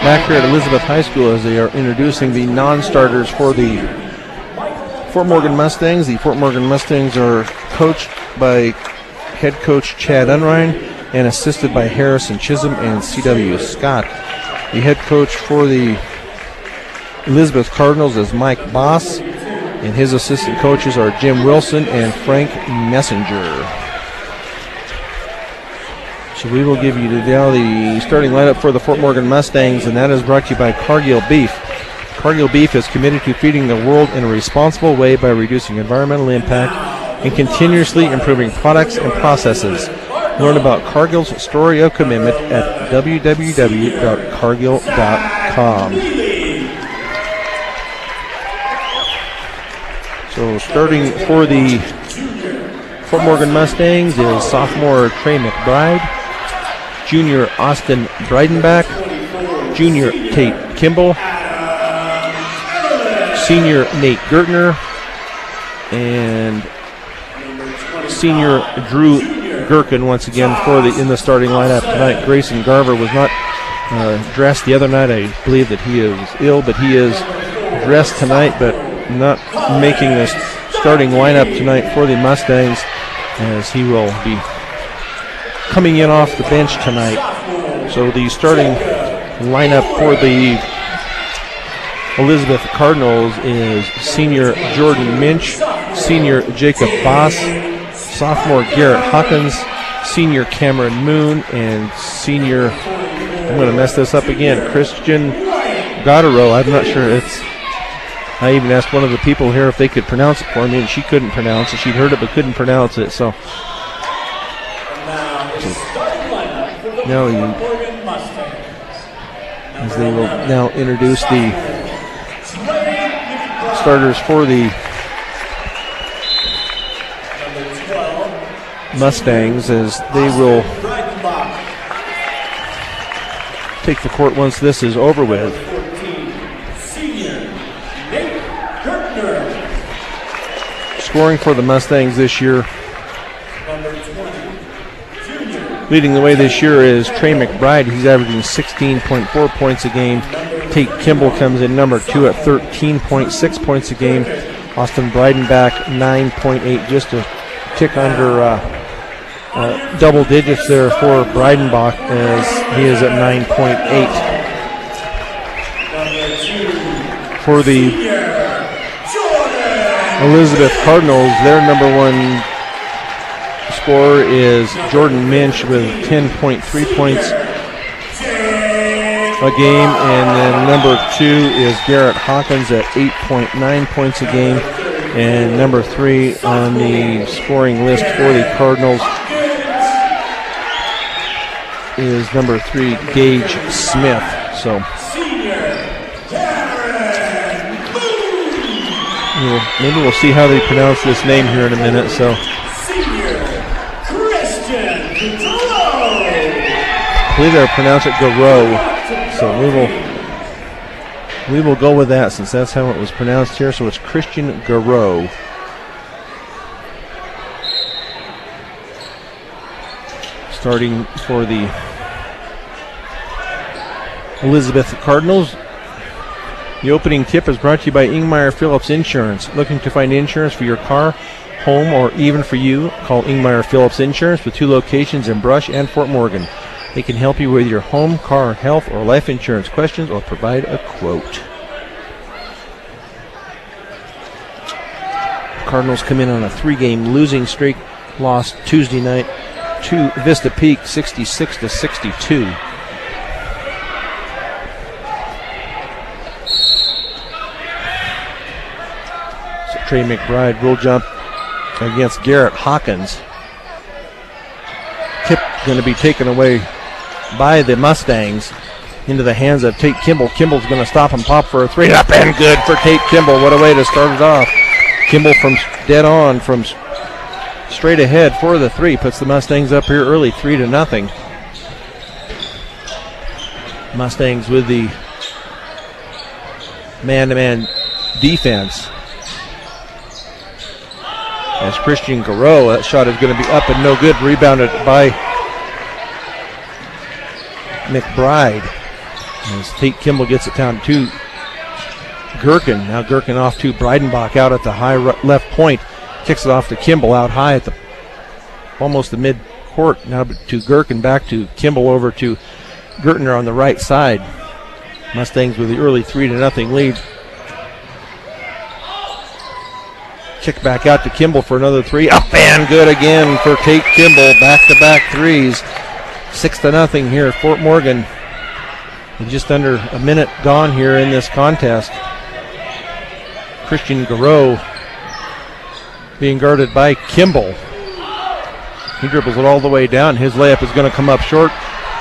back here at Elizabeth High School as they are introducing the non-starters for the Fort Morgan Mustangs. The Fort Morgan Mustangs are coached by head coach Chad Unrein and assisted by Harrison Chisholm and C.W. Scott. The head coach for the Elizabeth Cardinals is Mike Boss, and his assistant coaches are Jim Wilson and Frank Messenger. So we will give you now the starting lineup for the Fort Morgan Mustangs, and that is brought to you by Cargill Beef. Cargill Beef is committed to feeding the world in a responsible way by reducing environmental impact and continuously improving products and processes. Learn about Cargill's story of commitment at www.cargill.com. So starting for the Fort Morgan Mustangs is sophomore Trey McBride, junior Austin Breidenbach, junior Tate Kimball, senior Nate Gertner, and senior Drew Gherkin once again in the starting lineup tonight. Grayson Garver was not dressed the other night. I believe that he is ill, but he is dressed tonight, but not making the starting lineup tonight for the Mustangs, as he will be coming in off the bench tonight. So the starting lineup for the Elizabeth Cardinals is senior Jordan Minch, senior Jacob Boss, sophomore Garrett Hawkins, senior Cameron Moon, and senior, I'm going to mess this up again, Christian Goddero. I'm not sure I even asked one of the people here if they could pronounce it for me, and she couldn't pronounce it. She'd heard it but couldn't pronounce it. So now as they will now introduce the starters for the Mustangs, as they will take the court once this is over with. Scoring for the Mustangs this year, leading the way this year is Trey McBride. He's averaging 16.4 points a game. Tate Kimball comes in number 2 at 13.6 points a game. Austin Breidenbach 9.8, just a tick under double digits there for Breidenbach, as he is at 9.8. For the Elizabeth Cardinals, their number one scorer is Jordan Minch with 10.3 points a game, and then number 2 is Garrett Hawkins at 8.9 points a game, and number 3 on the scoring list for the Cardinals is number 3 Gage Smith. So maybe we'll see how they pronounce this name here in a minute. So I believe they'll pronounce it Garreau. So we will go with that, since that's how it was pronounced here. So it's Christian Garreau. Starting for the Elizabeth Cardinals. The opening tip is brought to you by Ingmeyer Phillips Insurance. Looking to find insurance for your car, home, or even for you? Call Ingmeyer Phillips Insurance with 2 locations in Brush and Fort Morgan. They can help you with your home, car, health, or life insurance questions, or provide a quote. Cardinals come in on a 3-game losing streak. Lost Tuesday night to Vista Peak 66-62. Trey McBride will jump against Garrett Hawkins. Tip going to be taken away by the Mustangs into the hands of Tate Kimball. Kimball's going to stop and pop for a 3. Up and good for Tate Kimball. What a way to start it off. Kimball from dead on, from straight ahead for the 3. Puts the Mustangs up here early, 3-0. Mustangs with the man-to-man defense. As Christian Garreau, that shot is going to be up and no good. Rebounded by McBride. As Tate Kimball gets it down to Gherkin. Now Gherkin off to Breidenbach out at the high left point. Kicks it off to Kimball out high at the almost the mid-court. Now to Gherkin, back to Kimball, over to Gertner on the right side. Mustangs with the early 3-0 lead. Kick back out to Kimball for another three. Up and good again for Tate Kimball. Back-to-back threes. 6-0 here at Fort Morgan. With just under a minute gone here in this contest. Christian Garreau being guarded by Kimball. He dribbles it all the way down. His layup is going to come up short.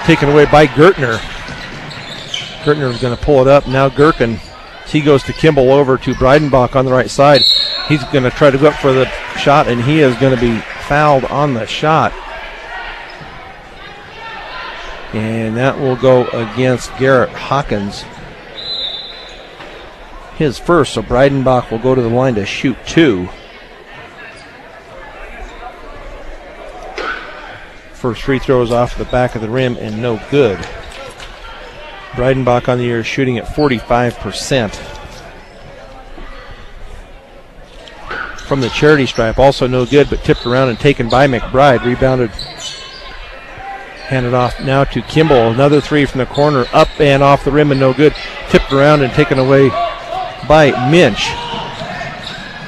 Taken away by Gertner. Gertner is going to pull it up. Now Gherkin. He goes to Kimball, over to Breidenbach on the right side. He's going to try to go up for the shot, and he is going to be fouled on the shot. And that will go against Garrett Hawkins. His first, so Breidenbach will go to the line to shoot two. First free throw is off the back of the rim and no good. Breidenbach on the year shooting at 45%. From the charity stripe, also no good, but tipped around and taken by McBride. Rebounded, handed off now to Kimball. Another three from the corner, up and off the rim and no good. Tipped around and taken away by Minch.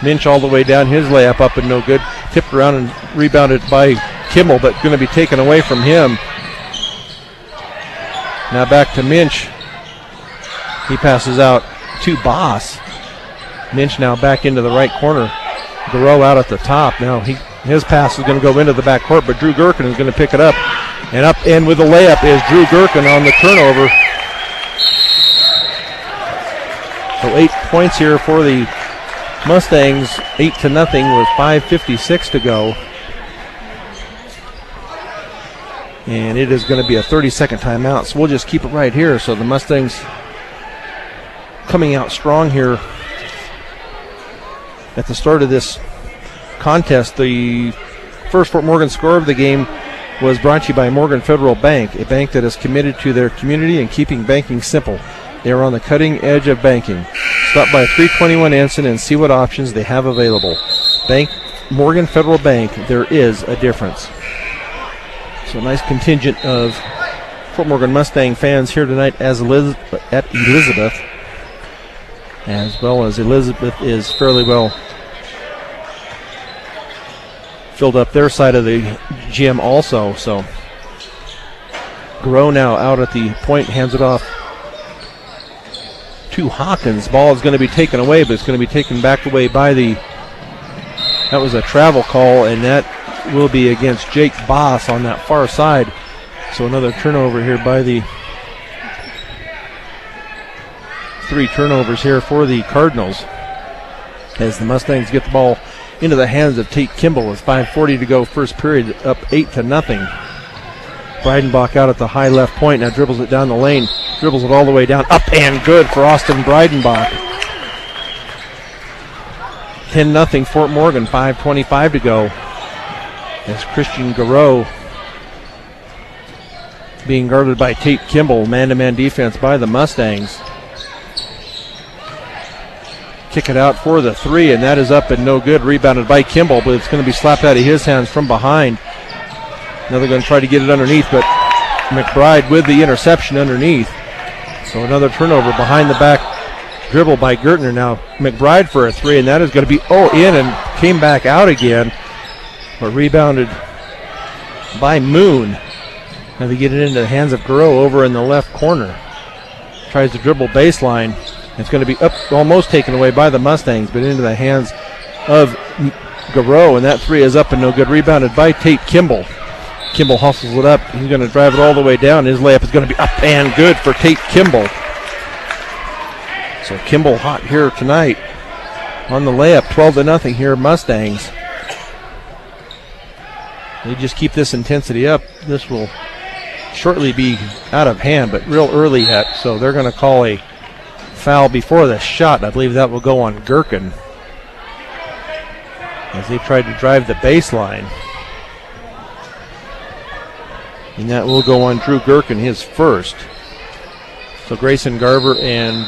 Minch all the way down, his layup up and no good. Tipped around and rebounded by Kimball, but going to be taken away from him. Now back to Minch. He passes out to Boss. Minch now back into the right corner. Garreau out at the top. Now his pass is going to go into the backcourt, but Drew Gherkin is going to pick it up. And up and with the layup is Drew Gherkin on the turnover. So 8 points here for the Mustangs, 8-0 with 5:56 to go. And it is going to be a 30-second timeout, so we'll just keep it right here. So the Mustangs coming out strong here at the start of this contest. The first Fort Morgan score of the game was brought to you by Morgan Federal Bank, a bank that is committed to their community and keeping banking simple. They are on the cutting edge of banking. Stop by 321 Anson and see what options they have available. Morgan Federal Bank, there is a difference. So a nice contingent of Fort Morgan Mustang fans here tonight at Elizabeth. As well as Elizabeth is fairly well filled up their side of the gym also. So Garreau now out at the point, hands it off to Hawkins. Ball is going to be taken away, but it's going to be taken back away by that was a travel call, and that will be against Jake Boss on that far side. So another turnover here by the three turnovers here for the Cardinals as the Mustangs get the ball into the hands of Tate Kimball with 5:40 to go, first period, up 8-0. Breidenbach out at the high left point, now dribbles it down the lane, dribbles it all the way down, up and good for Austin Breidenbach. 10-0 Fort Morgan, 5:25 to go. As Christian Garreau being guarded by Tate Kimball, man-to-man defense by the Mustangs. Kick it out for the three, and that is up and no good. Rebounded by Kimball, but it's going to be slapped out of his hands from behind. Now they're going to try to get it underneath, but McBride with the interception underneath. So another turnover behind the back dribble by Gertner. Now McBride for a three, and that is going to be in and came back out again, but rebounded by Moon. Now they get it into the hands of Garreau over in the left corner. Tries to dribble baseline. It's going to be up, almost taken away by the Mustangs, but into the hands of Garreau, and that three is up and no good. Rebounded by Tate Kimball. Kimball hustles it up. He's going to drive it all the way down. His layup is going to be up and good for Tate Kimball. So Kimball hot here tonight on the layup. 12-0 here, Mustangs. They just keep this intensity up. This will shortly be out of hand, but real early yet. So they're going to call a foul before the shot. I believe that will go on Gherkin as they tried to drive the baseline. And that will go on Drew Gherkin, his first. So Grayson Garver and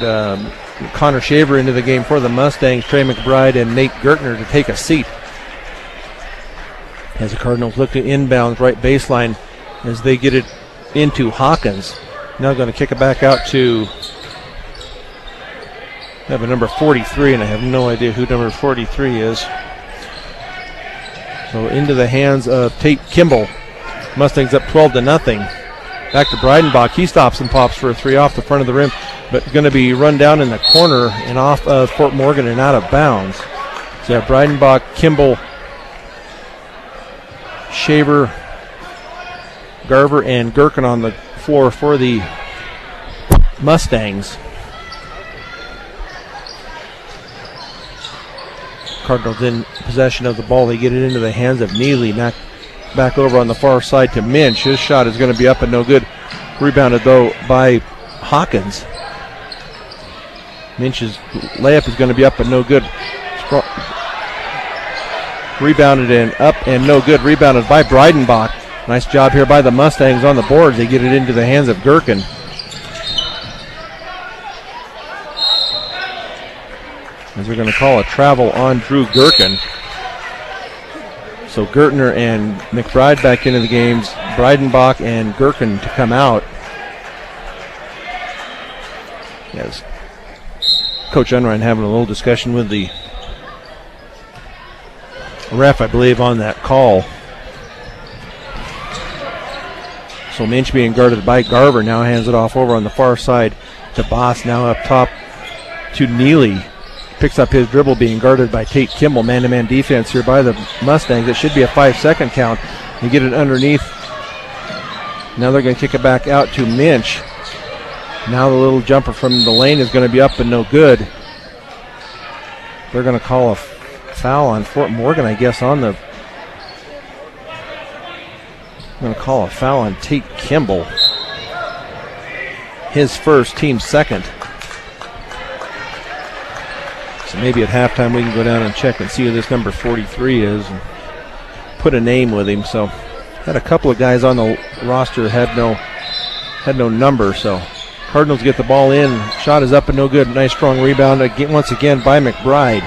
Connor Shaver into the game for the Mustangs. Trey McBride and Nate Gertner to take a seat. As the Cardinals look to inbound right baseline as they get it into Hawkins. Now going to kick it back out to I have a number 43, and I have no idea who number 43 is. So into the hands of Tate Kimball. Mustangs up 12-0. Back to Breidenbach. He stops and pops for a three off the front of the rim, but going to be run down in the corner and off of Fort Morgan and out of bounds. So Breidenbach, Kimball, Shaver, Garver, and Gherkin on the floor for the Mustangs. Cardinals in possession of the ball. They get it into the hands of Neely. Back over on the far side to Minch. His shot is going to be up and no good. Rebounded, though, by Hawkins. Minch's layup is going to be up and no good. Rebounded and up and no good. Rebounded by Breidenbach. Nice job here by the Mustangs on the boards. They get it into the hands of Gherkin. As we're going to call a travel on Drew Gherkin. So Gertner and McBride back into the games. Breidenbach and Gherkin to come out. Yes. Coach Unrein having a little discussion with the ref, I believe, on that call. So Minch being guarded by Garver. Now hands it off over on the far side to Boss. Now up top to Neely. Picks up his dribble, being guarded by Tate Kimball. Man-to-man defense here by the Mustangs. It should be a 5-second count. They get it underneath. Now they're going to kick it back out to Minch. Now the little jumper from the lane is going to be up and no good. They're going to call a foul on Fort Morgan, I guess, on the... going to call a foul on Tate Kimball. His first, team second. So maybe at halftime we can go down and check and see who this number 43 is and put a name with him. So had a couple of guys on the roster had no number. So Cardinals get the ball in. Shot is up and no good. Nice strong rebound once again by McBride.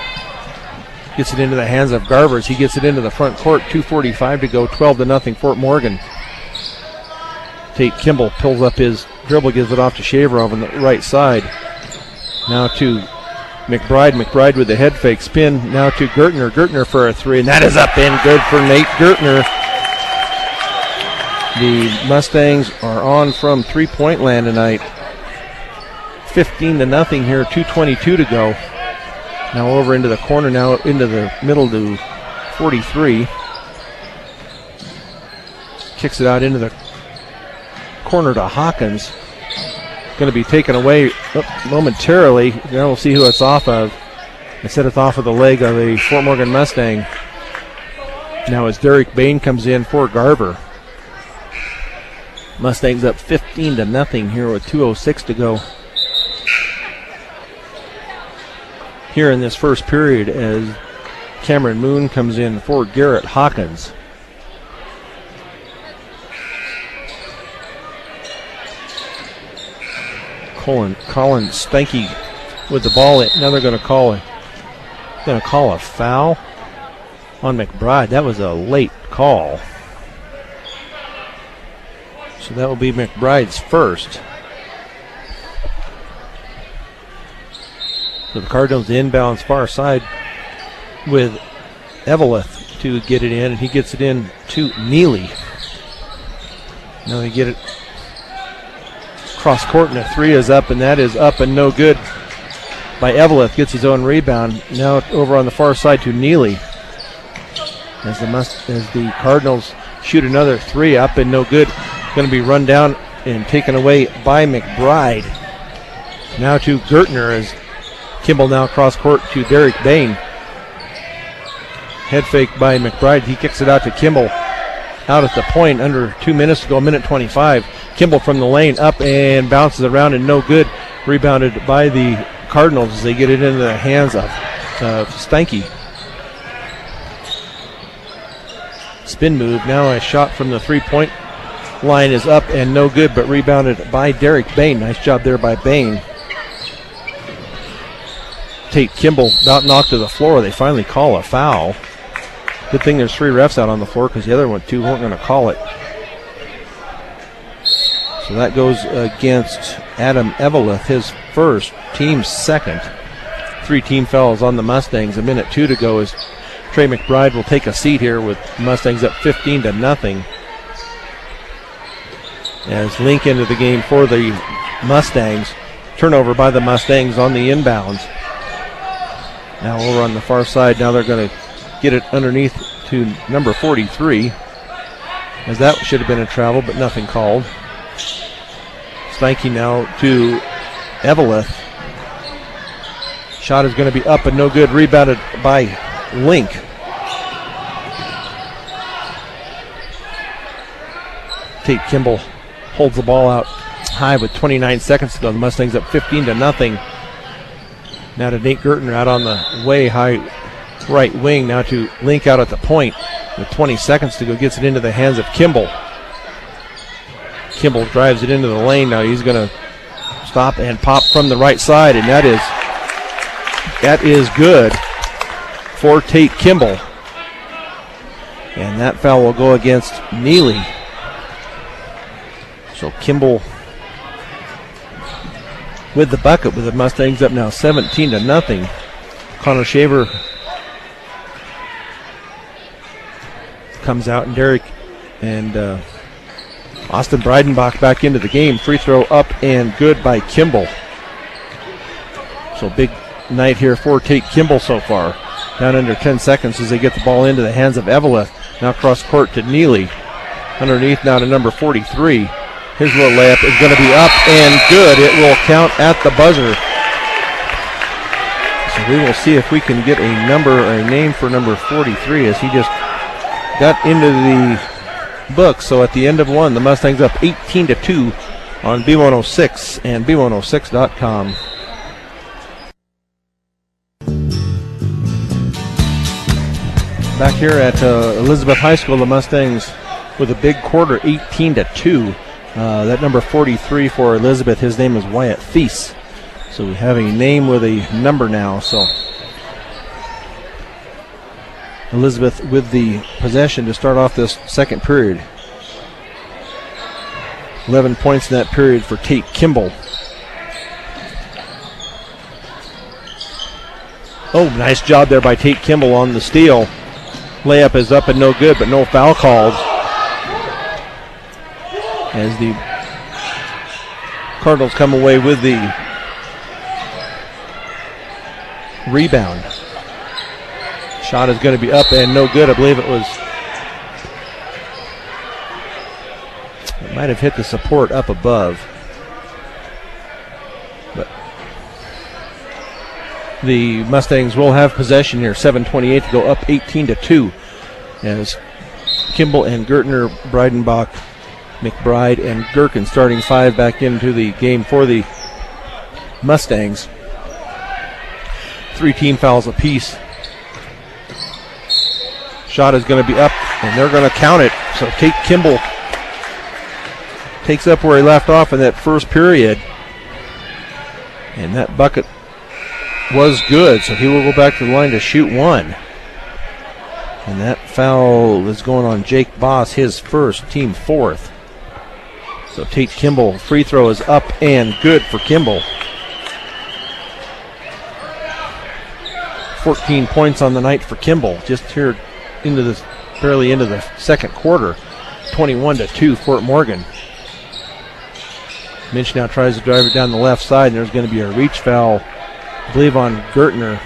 Gets it into the hands of Garvers. He gets it into the front court. 2:45 to go. 12-0 Fort Morgan. Tate Kimball pulls up his dribble, gives it off to Shaver over on the right side. Now to McBride. McBride with the head fake spin. Now to Gertner. Gertner for a three, and that is up and good for Nate Gertner. The Mustangs are on from three-point land tonight. 15-0 here. 2:22 to go. Now over into the corner. Now into the middle to 43. Kicks it out into the corner to Hawkins. Going to be taken away momentarily. Now we'll see who it's off of. I said it's off of the leg of a Fort Morgan Mustang. Now as Derek Bain comes in for Garver. Mustangs up 15-0 here with 2:06 to go. Here in this first period as Cameron Moon comes in for Garrett Hawkins. Colin Stanky with the ball. Now they're going to call a foul on McBride. That was a late call. So that will be McBride's first. So the Cardinals inbounds far side with Eveleth to get it in, and he gets it in to Neely. Now they get it cross court, and a three is up, and that is up and no good by Eveleth. Gets his own rebound. Now over on the far side to Neely. As the Cardinals shoot another three, up and no good. Going to be run down and taken away by McBride. Now to Gertner as Kimball now cross court to Derek Bain. Head fake by McBride. He kicks it out to Kimball. Out at the point, under 2 minutes to go, minute 25. Kimball from the lane, up and bounces around and no good. Rebounded by the Cardinals as they get it into the hands of Stanky. Spin move, now a shot from the 3-point line is up and no good, but rebounded by Derek Bain. Nice job there by Bain. Tate Kimball about knocked to the floor. They finally call a foul. Good thing there's 3 refs out on the floor because the other 2 weren't going to call it. So that goes against Adam Eveleth, his first, team's second. 3 team fouls on the Mustangs. 1:02 to go as Trey McBride will take a seat here with Mustangs up 15-0. As Link into the game for the Mustangs. Turnover by the Mustangs on the inbounds. Now over on the far side, now they're going to get it underneath to number 43. As that should have been a travel, but nothing called. Steinke now to Eveleth. Shot is going to be up and no good. Rebounded by Link. Tate Kimball holds the ball out high with 29 seconds to go. The Mustangs up 15-0. Now to Nate Gertner out on the way, high right wing. Now to Link out at the point with 20 seconds to go. Gets it into the hands of Kimball. Kimball drives it into the lane. Now he's going to stop and pop from the right side, and that is good for Tate Kimball. And that foul will go against Neely. So Kimball with the bucket, with the Mustangs up now 17-0. Connor Shaver comes out, and Derek and Austin Breidenbach back into the game. Free throw up and good by Kimball. So big night here for Tate Kimball so far. Down under 10 seconds as they get the ball into the hands of Eveleth. Now cross court to Neely. Underneath now to number 43. His little layup is going to be up and good. It will count at the buzzer. So we will see if we can get a number or a name for number 43 as he just got into the book. So at the end of one, the Mustangs up 18-2 on B106 and B106.com. Back here at Elizabeth High School, the Mustangs with a big quarter, 18-2. That number 43 for Elizabeth, his name is Wyatt Thies. So we have a name with a number now. So Elizabeth with the possession to start off this second period. 11 points in that period for Tate Kimball. Oh, nice job there by Tate Kimball on the steal. Layup is up and no good, but no foul called. As the Cardinals come away with the rebound. Shot is going to be up and no good. I believe it might have hit the support up above. But the Mustangs will have possession here. 7:28 to go, up 18-2. As Kimball and Gertner, Breidenbach, McBride, and Gherkin starting 5 back into the game for the Mustangs. 3 team fouls apiece. Shot is going to be up, and they're going to count it. So Tate Kimball takes up where he left off in that first period. And that bucket was good, so he will go back to the line to shoot 1. And that foul is going on Jake Boss, his first, team 4th. So Tate Kimball, free throw is up and good for Kimball. 14 points on the night for Kimball, just here barely into the second quarter. 21-2 Fort Morgan. Minch now tries to drive it down the left side, and there's going to be a reach foul, I believe, on Gertner.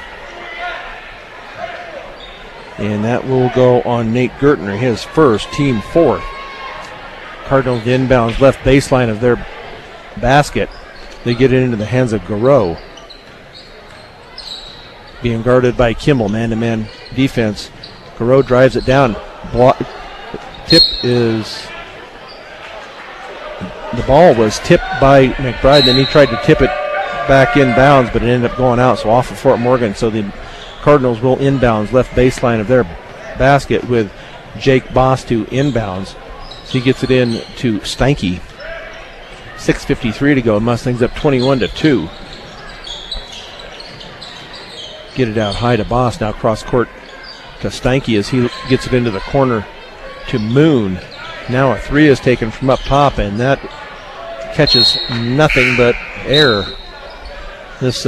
And that will go on Nate Gertner, his first, team 4th. Cardinals inbounds left baseline of their basket. They get it into the hands of Garreau. Being guarded by Kimball, man-to-man defense. Garreau drives it down. The ball was tipped by McBride, then he tried to tip it back inbounds, but it ended up going out, so off of Fort Morgan. So the Cardinals will inbounds left baseline of their basket with Jake Boss to inbounds. So he gets it in to Steinke. 6:53 to go. Mustangs up 21-2. Get it out high to Boss. Now cross court to Steinke as he gets it into the corner to Moon. Now a three is taken from up top, and that catches nothing but air. This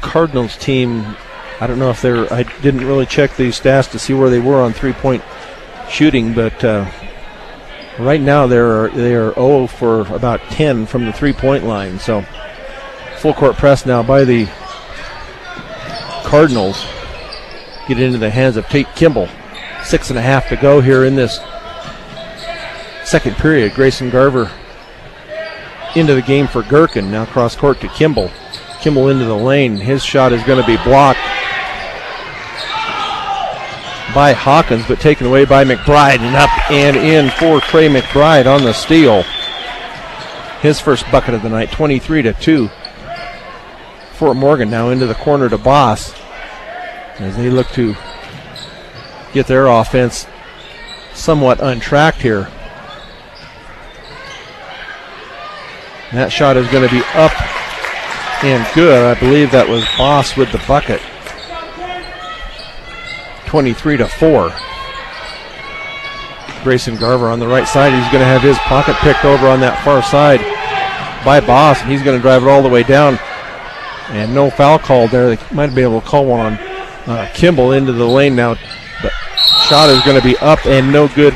Cardinals team, I don't know if I didn't really check these stats to see where they were on three-point shooting, but right now they are 0 for about 10 from the three-point line. So full court press now by the Cardinals. Get it into the hands of Tate Kimball. 6.5 to go here in this second period. Grayson Garver into the game for Gherkin. Now cross court to Kimball. Kimball into the lane. His shot is going to be blocked by Hawkins, but taken away by McBride, and up and in for Trey McBride on the steal. His first bucket of the night, 23-2. Fort Morgan now into the corner to Boss as they look to get their offense somewhat untracked here. That shot is going to be up and good. I believe that was Boss with the bucket. 23-4. Grayson Garver on the right side. He's going to have his pocket picked over on that far side by Boss, and he's going to drive it all the way down. And no foul called there. They might be able to call one on Kimball into the lane now. But shot is going to be up and no good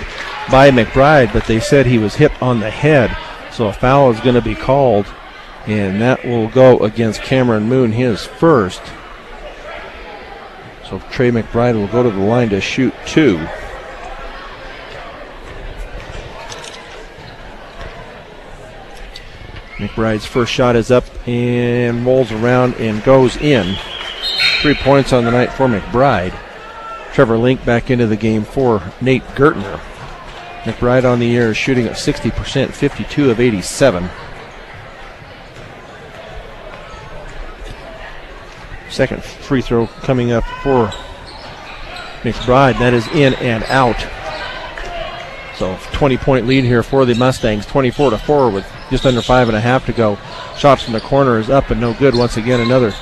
by McBride, but they said he was hit on the head. So a foul is going to be called, and that will go against Cameron Moon, his first. So Trey McBride will go to the line to shoot two. McBride's first shot is up and rolls around and goes in. 3 points on the night for McBride. Trevor Link back into the game for Nate Gertner. McBride on the year is shooting at 60%, 52 of 87. Second free throw coming up for McBride. That is in and out. So 20-point lead here for the Mustangs, 24-4 with just under 5.5 to go. Shots from the corner is up and no good. Once again, another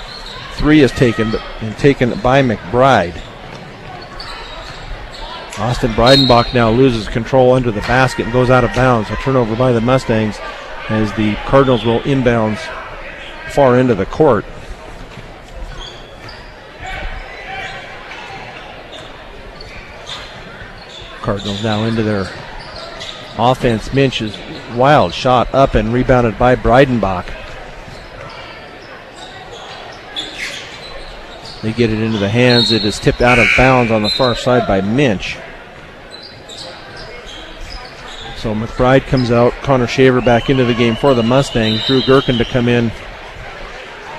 three is taken by McBride. Austin Breidenbach now loses control under the basket and goes out of bounds. A turnover by the Mustangs as the Cardinals will inbounds far into the court. Cardinals now into their offense. Minch is wild shot up and rebounded by Breidenbach. They get it into the hands. It is tipped out of bounds on the far side by Minch. So McBride comes out. Connor Shaver back into the game for the Mustangs. Drew Gherkin to come in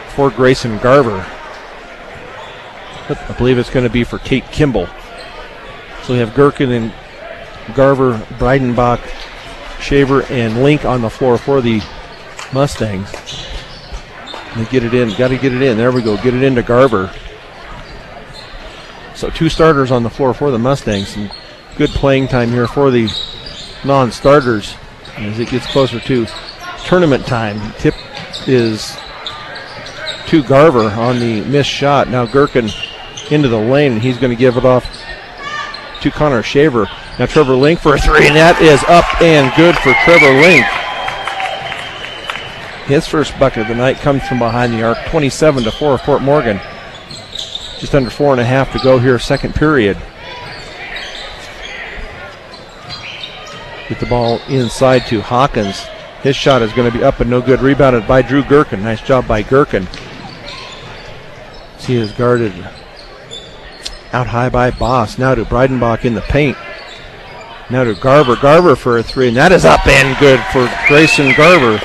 for Grayson Garver. I believe it's going to be for Tate Kimball. So we have Gherkin and Garver, Breidenbach, Shaver, and Link on the floor for the Mustangs. They get it in. Got to get it in. There we go. Get it into Garver. So two starters on the floor for the Mustangs. Some good playing time here for the non-starters as it gets closer to tournament time. Tip is to Garver on the missed shot. Now Gherkin into the lane, and he's going to give it off to Connor Shaver. Now Trevor Link for a three, and that is up and good for Trevor Link. His first bucket of the night comes from behind the arc, 27-4 Fort Morgan. Just under 4.5 to go here, second period. Get the ball inside to Hawkins. His shot is going to be up and no good. Rebounded by Drew Gherkin. Nice job by Gherkin. He is guarded out high by Boss. Now to Breidenbach in the paint. Now to Garver. Garver for a three, and that is up and good for Grayson Garver.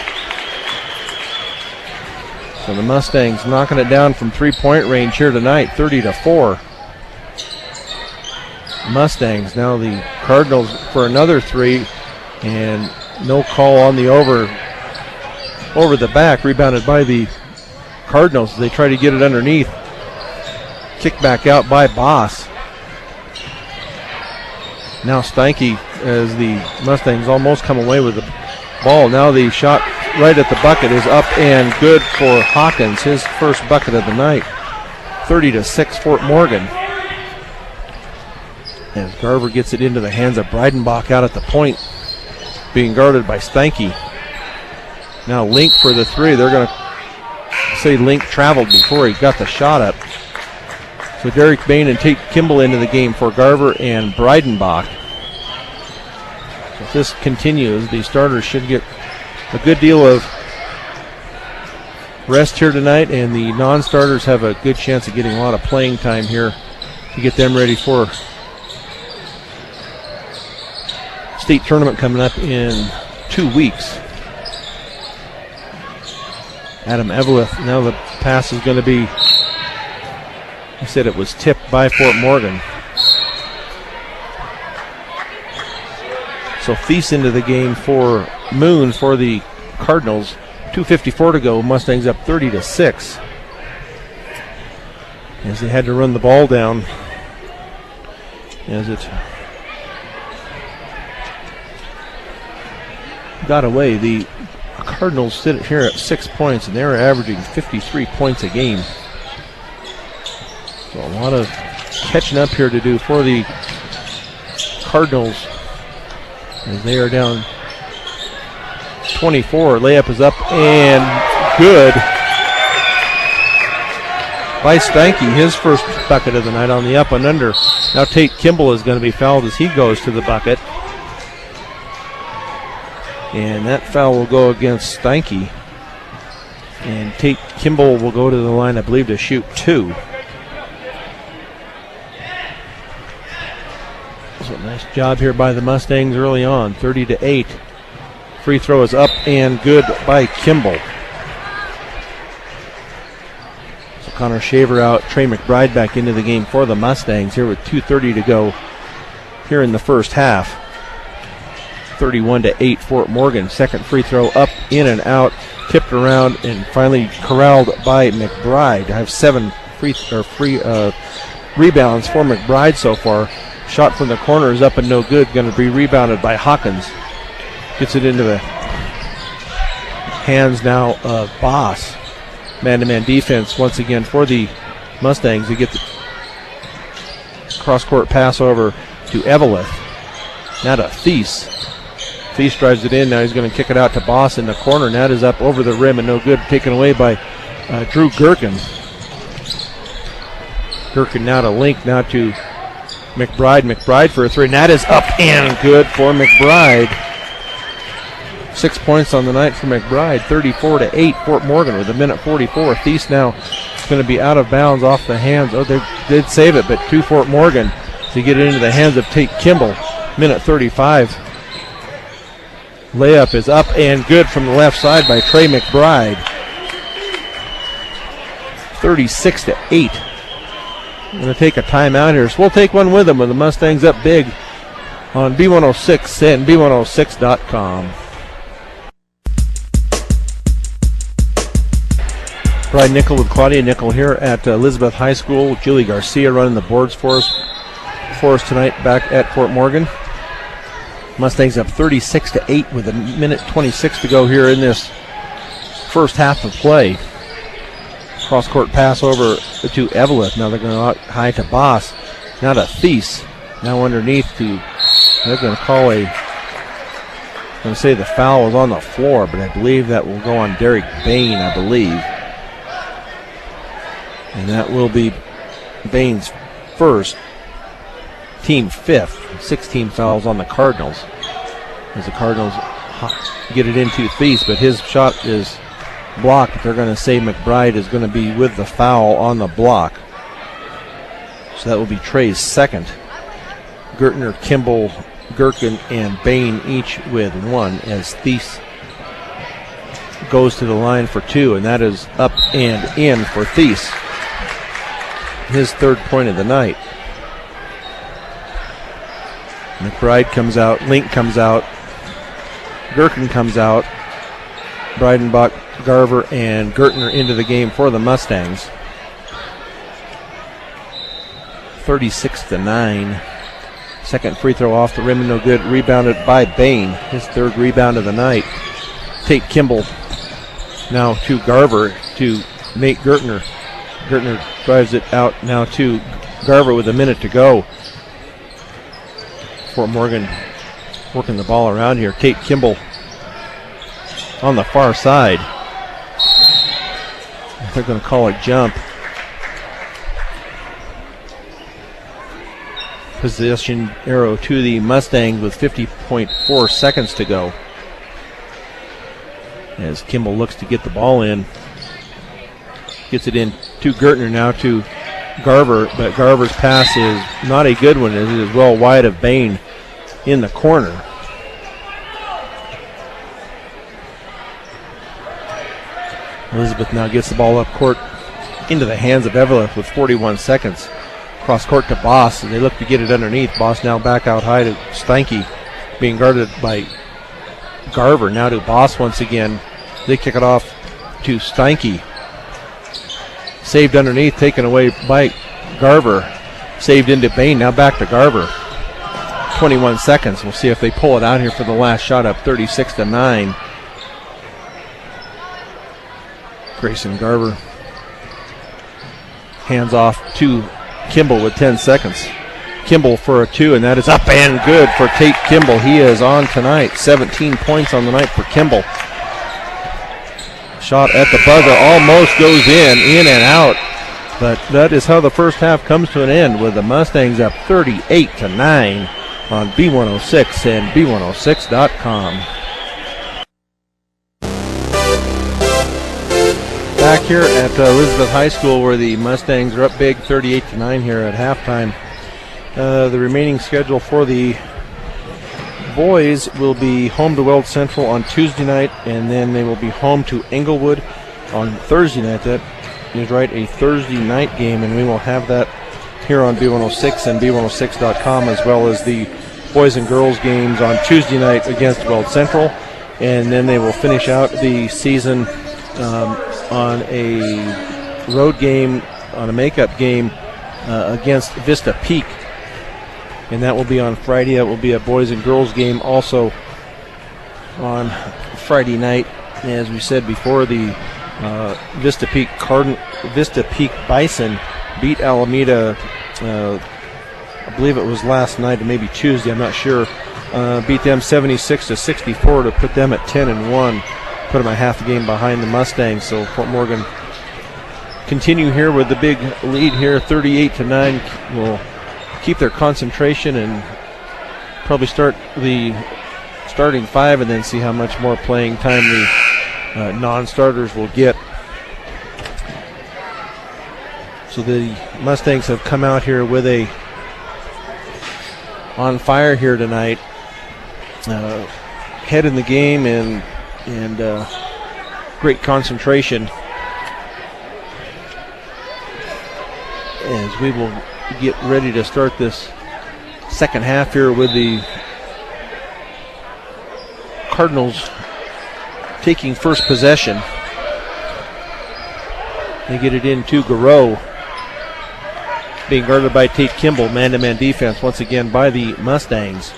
So the Mustangs knocking it down from three-point range here tonight, 30-4. Mustangs. Now the Cardinals for another three, and no call on the over the back. Rebounded by the Cardinals as they try to get it underneath. Kick back out by Boss. Now Steinke as the Mustangs almost come away with the ball. Now the shot right at the bucket is up and good for Hawkins, his first bucket of the night. 30-6 Fort Morgan. As Garver gets it into the hands of Breidenbach out at the point, being guarded by Stanky. Now Link for the three. They're going to say Link traveled before he got the shot up. So Derek Bain and Tate Kimball into the game for Garver and Breidenbach. So if this continues, the starters should get a good deal of rest here tonight, and the non-starters have a good chance of getting a lot of playing time here to get them ready for state tournament coming up in 2 weeks. Adam Eveleth, now the pass is going to be, he said it was tipped by Fort Morgan. So Thies into the game for Moon for the Cardinals. 2:54 to go. Mustangs up 30-6. As they had to run the ball down. As it got away. The Cardinals sit here at 6 points, and they're averaging 53 points a game. So a lot of catching up here to do for the Cardinals as they are down 24. Layup is up and good by Stanky, his first bucket of the night on the up and under. Now Tate Kimball is going to be fouled as he goes to the bucket. And that foul will go against Stanky. And Tate Kimball will go to the line, I believe, to shoot 2. So nice job here by the Mustangs early on, 30-8. Free throw is up and good by Kimball. So Connor Shaver out, Trey McBride back into the game for the Mustangs here with 2:30 to go here in the first half. 31-8 Fort Morgan. Second free throw up, in and out, tipped around, and finally corralled by McBride. I have 7 rebounds for McBride so far. Shot from the corner is up and no good. Going to be rebounded by Hawkins. Gets it into the hands now of Boss. Man-to-man defense once again for the Mustangs. They get the cross-court pass over to Eveleth. Now to Thies. Thies drives it in. Now he's going to kick it out to Boss in the corner. Now it is up over the rim and no good. Taken away by Drew Gherkin. Gherkin now to Link. Now to McBride. McBride for a 3. And that is up and good for McBride. 6 points on the night for McBride. 34-8 Fort Morgan with 1:44. Thies now going to be out of bounds off the hands. Oh, they did save it, but to Fort Morgan to get it into the hands of Tate Kimball. 1:35. Layup is up and good from the left side by Trey McBride. 36-8. I'm going to take a timeout here. So we'll take one with them when the Mustangs up big on B106 and B106.com. Brian Nickel with Claudia Nickel here at Elizabeth High School. Julie Garcia running the boards for us tonight back at Fort Morgan. Mustangs up 36-8 with 1:26 to go here in this first half of play. Cross-court pass over to Eveleth. Now they're going out high to Boss. Now to Thies. Now underneath to, they're going to call I'm going to say the foul was on the floor, but I believe that will go on Derek Bain, I believe. And that will be Bain's first, team 5th. 16 fouls on the Cardinals. As the Cardinals get it into Thies, but his shot is blocked. They're going to say McBride is going to be with the foul on the block. So that will be Trey's second. Gertner, Kimball, Gherkin, and Bain each with 1 as Thies goes to the line for 2, and that is up and in for Thies. His 3rd point of the night. McBride comes out, Link comes out, Gherkin comes out, Breidenbach, Garver, and Gertner into the game for the Mustangs. 36-9. Second free throw off the rim and no good. Rebounded by Bain, his third rebound of the night. Tate Kimball now to Garver to Nate Gertner. Gertner drives it out now to Garver with a minute to go. Fort Morgan working the ball around here. Tate Kimball on the far side. They're going to call a jump. Possession arrow to the Mustangs with 50.4 seconds to go. As Kimball looks to get the ball in. Gets it in to Gertner now to Garver, but Garver's pass is not a good one as it is well wide of Bain in the corner. Elizabeth now gets the ball up court into the hands of Eveleth with 41 seconds. Cross court to Boss, and they look to get it underneath. Boss now back out high to Steinke, being guarded by Garver. Now to Boss once again. They kick it off to Steinke. Saved underneath, taken away by Garver. Saved into Bain, now back to Garver. 21 seconds. We'll see if they pull it out here for the last shot, up 36-9. Grayson Garver hands off to Kimball with 10 seconds. Kimball for a two, and that is up and good for Tate Kimball. He is on tonight. 17 points on the night for Kimball. Shot at the buzzer almost goes in and out. But that is how the first half comes to an end, with the Mustangs up 38-9 on B106 and B106.com. Back here at Elizabeth High School, where the Mustangs are up big 38-9 here at halftime. The remaining schedule for the boys will be home to Weld Central on Tuesday night, and then they will be home to Englewood on Thursday night. That is right, a Thursday night game, and we will have that here on B106 and B106.com, as well as the boys and girls games on Tuesday night against Weld Central, and then they will finish out the season on a road game, on a makeup game against Vista Peak, and that will be on Friday. That will be a boys and girls game also on Friday night. As we said before, the Vista Peak Bison beat Alameda, I believe it was last night or maybe Tuesday, I'm not sure. Beat them 76-64 to put them at 10-1. Put them a half a game behind the Mustangs. So Fort Morgan continue here with the big lead here, 38-9. Will keep their concentration and probably start the starting five, and then see how much more playing time the non-starters will get. So the Mustangs have come out here with a on fire here tonight, head in the game and great concentration, as we will get ready to start this second half here with the Cardinals taking first possession. They get it into Garreau, being guarded by Tate Kimball. Man-to-man defense once again by the Mustangs.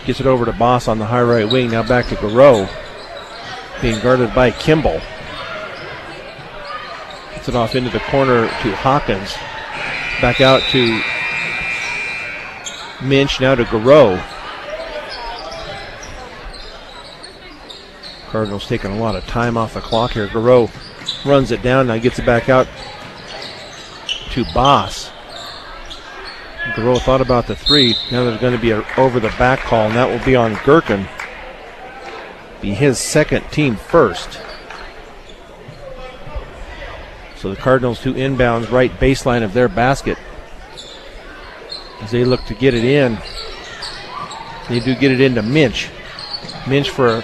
Gets it over to Boss on the high right wing. Now back to Garreau, being guarded by Kimball. Gets it off into the corner to Hawkins. Back out to Minch, now to Garreau. Cardinals taking a lot of time off the clock here. Garreau runs it down, now gets it back out to Boss. Garreau thought about the three. Now there's going to be an over-the-back call, and that will be on Gherkin. Be his second, team first. So the Cardinals to inbounds, right baseline of their basket. As they look to get it in. They do get it into Minch. Minch for a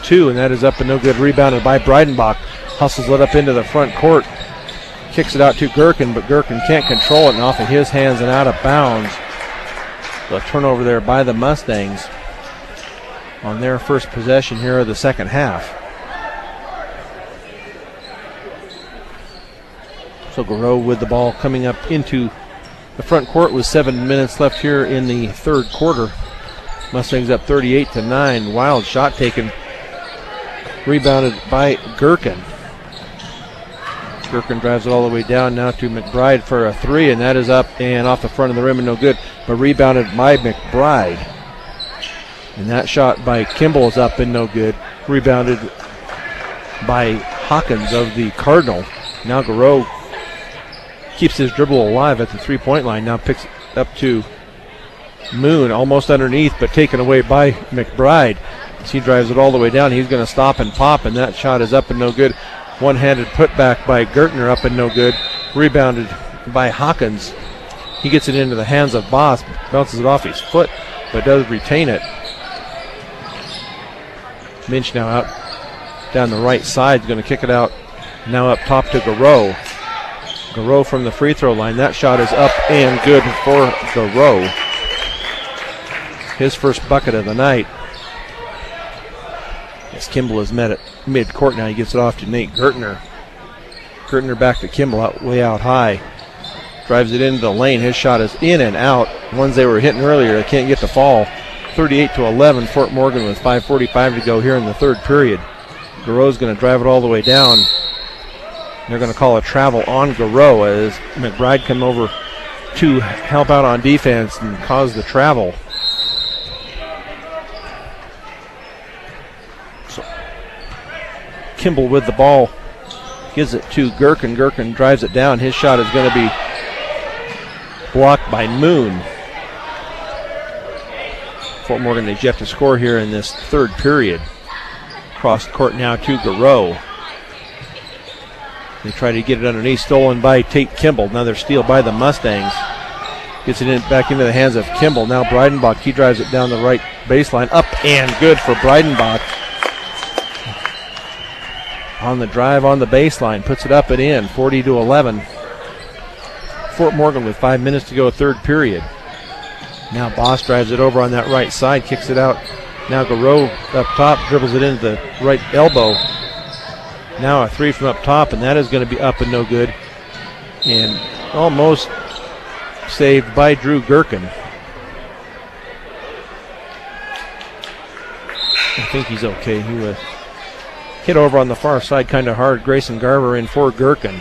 two, and that is up and no good. Rebounded by Breidenbach. Hustles it up into the front court. Kicks it out to Gherkin, but Gherkin can't control it, and off of his hands and out of bounds. The turnover there by the Mustangs on their first possession here of the second half. So Garreau with the ball coming up into the front court with 7 minutes left here in the third quarter. Mustangs up 38-9. Wild shot taken. Rebounded by Gherkin. Gherkin drives it all the way down now to McBride for a three, and that is up and off the front of the rim and no good, but rebounded by McBride. And that shot by Kimball is up and no good. Rebounded by Hawkins of the Cardinal. Now Garreau keeps his dribble alive at the three-point line. Now picks it up to Moon, almost underneath, but taken away by McBride. As he drives it all the way down, he's going to stop and pop, and that shot is up and no good. One-handed putback by Gertner, up and no good. Rebounded by Hawkins. He gets it into the hands of Boss, bounces it off his foot, but does retain it. Minch now out down the right side, going to kick it out now up top to Garreau. Garreau from the free throw line. That shot is up and good for Garreau. His first bucket of the night. As Kimball is met at mid-court now, he gets it off to Nate Gertner. Gertner back to Kimball, way out high. Drives it into the lane. His shot is in and out. Ones they were hitting earlier, they can't get the fall. 38-11, Fort Morgan with 5:45 to go here in the third period. Garreau's going to drive it all the way down. They're going to call a travel on Garreau as McBride come over to help out on defense and cause the travel. So Kimball with the ball gives it to Gherkin. Gherkin drives it down. His shot is going to be blocked by Moon. Fort Morgan is yet to score here in this third period. Cross court now to Garreau. They try to get it underneath, stolen by Tate Kimball. Another steal by the Mustangs. Gets it back into the hands of Kimball. Now Breidenbach, he drives it down the right baseline. Up and good for Breidenbach. On the drive on the baseline, puts it up and in, 40-11. Fort Morgan with 5 minutes to go, third period. Now Boss drives it over on that right side, kicks it out. Now Garreau up top, dribbles it into the right elbow. Now a three from up top, and that is going to be up and no good. And almost saved by Drew Gherkin. I think he's okay. He was hit over on the far side kind of hard. Grayson Garver in for Gherkin.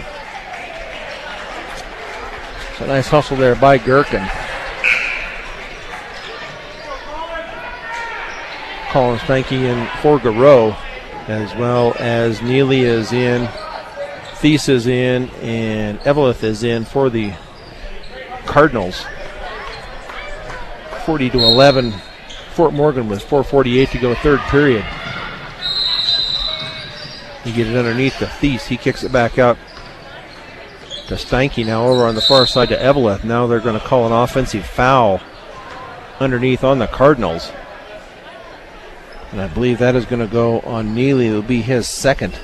It's a nice hustle there by Gherkin. Colin Stanky in for Garreau, as well as Neely is in, Thies is in, and Eveleth is in for the Cardinals. 40-11, Fort Morgan with 4:48 to go, third period. You get it underneath to Thies. He kicks it back out to Stanky now over on the far side to Eveleth. Now they're going to call an offensive foul underneath on the Cardinals. And I believe that is going to go on Neely. It will be his second.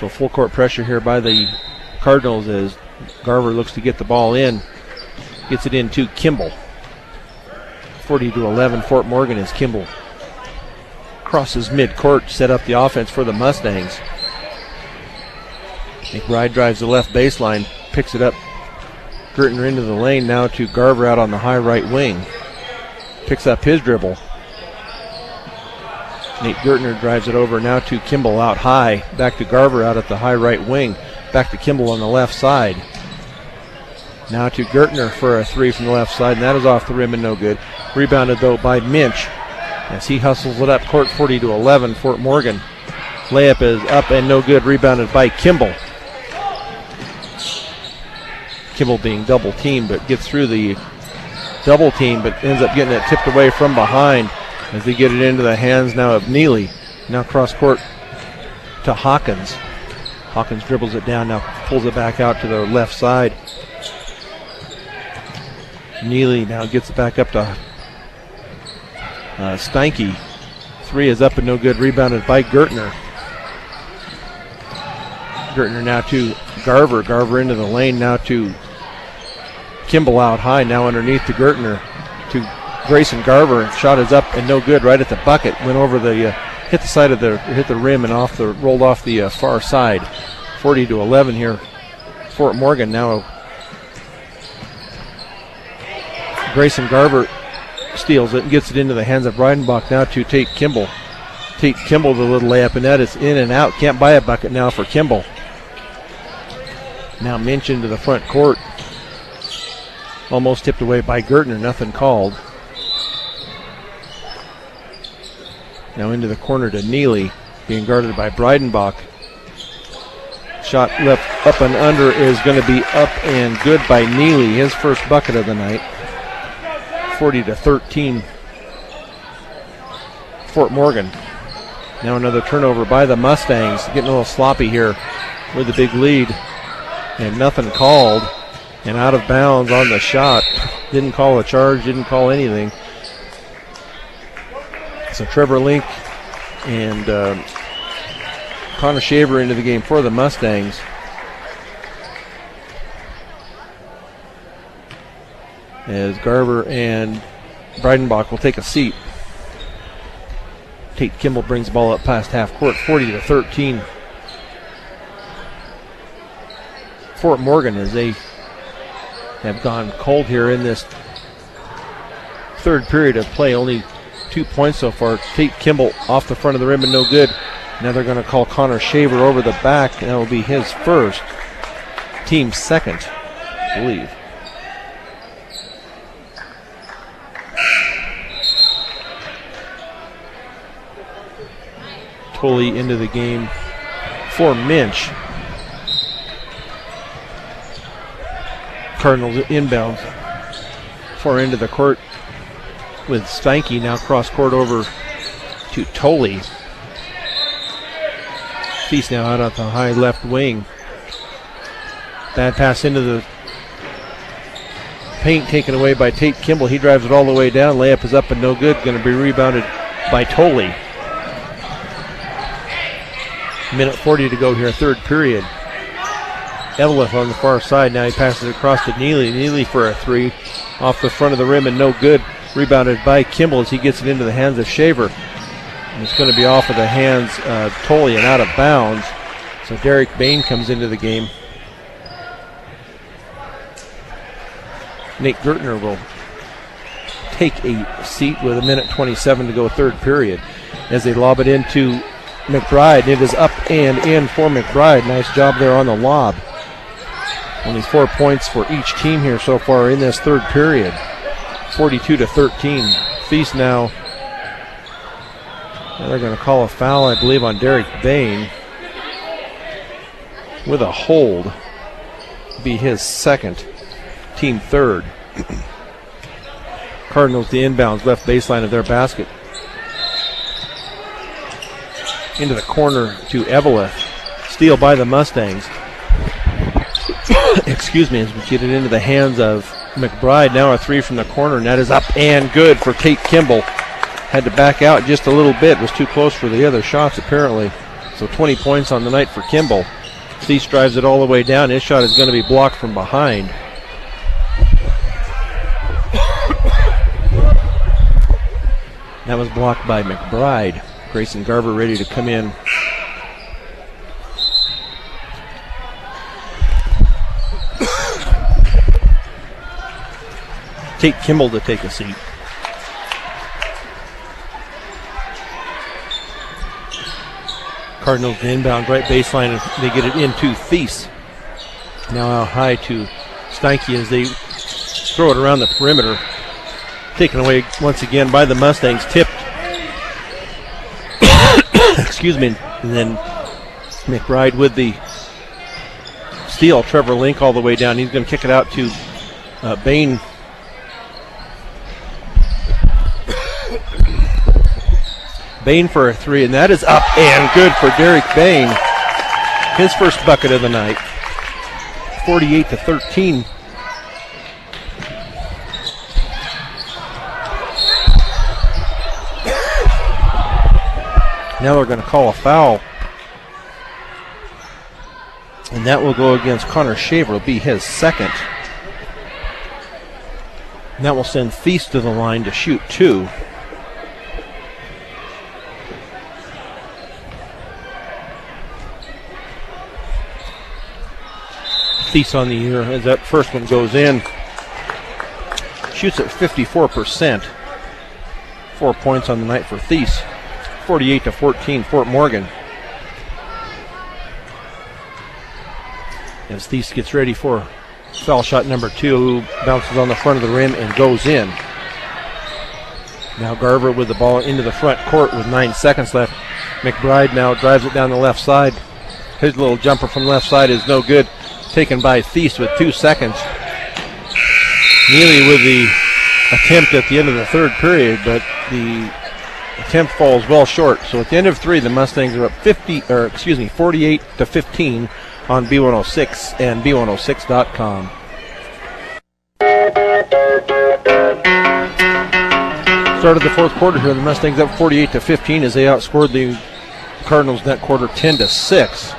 So full court pressure here by the Cardinals as Garver looks to get the ball in. Gets it into Kimball. 40-11, Fort Morgan as Kimball crosses mid-court, set up the offense for the Mustangs. McBride drives the left baseline, picks it up. Gertner into the lane now to Garver out on the high right wing. Picks up his dribble. Nate Gertner drives it over now to Kimball out high. Back to Garver out at the high right wing. Back to Kimball on the left side. Now to Gertner for a three from the left side, and that is off the rim and no good. Rebounded though by Minch as he hustles it up court. 40-11, Fort Morgan. Layup is up and no good. Rebounded by Kimball. Kimball being double teamed, but gets through the double team, but ends up getting it tipped away from behind as they get it into the hands now of Neely. Now cross court to Hawkins. Hawkins dribbles it down, now pulls it back out to the left side. Neely now gets it back up to Stanky. Three is up and no good. Rebounded by Gertner. Gertner now to Garver. Garver into the lane now to Kimball out high. Now underneath to Gertner to Grayson Garver. Shot is up and no good. Right at the bucket. Went over the hit the side of the hit the rim and rolled off the far side. 40-11 here. Fort Morgan now Grayson Garver steals it and gets it into the hands of Breidenbach now to Tate Kimball. Tate Kimball, the little layup, and that is in and out. Can't buy a bucket now for Kimball. Now Minch into the front court. Almost tipped away by Gertner, nothing called. Now into the corner to Neely, being guarded by Breidenbach. Shot left up and under is going to be up and good by Neely, his first bucket of the night. 40-13. Fort Morgan. Now another turnover by the Mustangs. Getting a little sloppy here with the big lead. And nothing called. And out of bounds on the shot. Didn't call a charge, didn't call anything. So Trevor Link and Connor Shaver into the game for the Mustangs. As Garver and Breidenbach will take a seat. Tate Kimball brings the ball up past half court, 40-13. Fort Morgan, as they have gone cold here in this third period of play, only 2 points so far. Tate Kimball off the front of the rim and no good. Now they're going to call Connor Shaver over the back. That will be his first, team second, I believe. Tully into the game for Minch. Cardinals inbounds. Far end of the court with Steinke now cross court over to Tully. Feast now out at the high left wing. Bad pass into the paint taken away by Tate Kimball. He drives it all the way down. Layup is up and no good. Going to be rebounded by Tully. Minute 40 to go here, third period. Eveleth on the far side. Now he passes across to Neely. Neely for a three. Off the front of the rim and no good. Rebounded by Kimball as he gets it into the hands of Shaver. And it's going to be off of the hands of Tully and out of bounds. So Derek Bain comes into the game. Nate Gertner will take a seat with a minute 27 to go, third period. As they lob it into McBride. It is up and in for McBride. Nice job there on the lob. Only 4 points for each team here so far in this third period. 42-13. Feast now. And they're going to call a foul, I believe, on Derek Bain. With a hold. Be his second. Team third. Cardinals the inbounds, left baseline of their basket. Into the corner to Eveleth. Steal by the Mustangs. Excuse me, as we get it into the hands of McBride. Now a three from the corner, and that is up and good for Tate Kimball. Had to back out just a little bit. Was too close for the other shots, apparently. So 20 points on the night for Kimball. Thies drives it all the way down. His shot is going to be blocked from behind. That was blocked by McBride. Grayson Garver ready to come in. Tate Kimball to take a seat. Cardinals inbound right baseline, and they get it into Thies. Now out high to Steinke as they throw it around the perimeter. Taken away once again by the Mustangs. Tipped. Excuse me. And then McBride with the steal. Trevor Link all the way down. He's going to kick it out to Bain. Bain for a three, and that is up and good for Derek Bain. His first bucket of the night. 48-13. Now they're going to call a foul. And that will go against Connor Shaver. It'll be his second. And that will send Feast to the line to shoot two. Feast on the year as that first one goes in. Shoots at 54%. 4 points on the night for Thies. 48-14, Fort Morgan. As Thies gets ready for foul shot number 2, bounces on the front of the rim and goes in. Now Garver with the ball into the front court with 9 seconds left. McBride now drives it down the left side. His little jumper from left side is no good. Taken by Thies with 2 seconds. Neely with the attempt at the end of the third period, but the attempt falls well short. So at the end of 3, the Mustangs are up 48-15 on B106 and B106.com. Started the fourth quarter here. The Mustangs up 48-15 as they outscored the Cardinals in that quarter 10-6.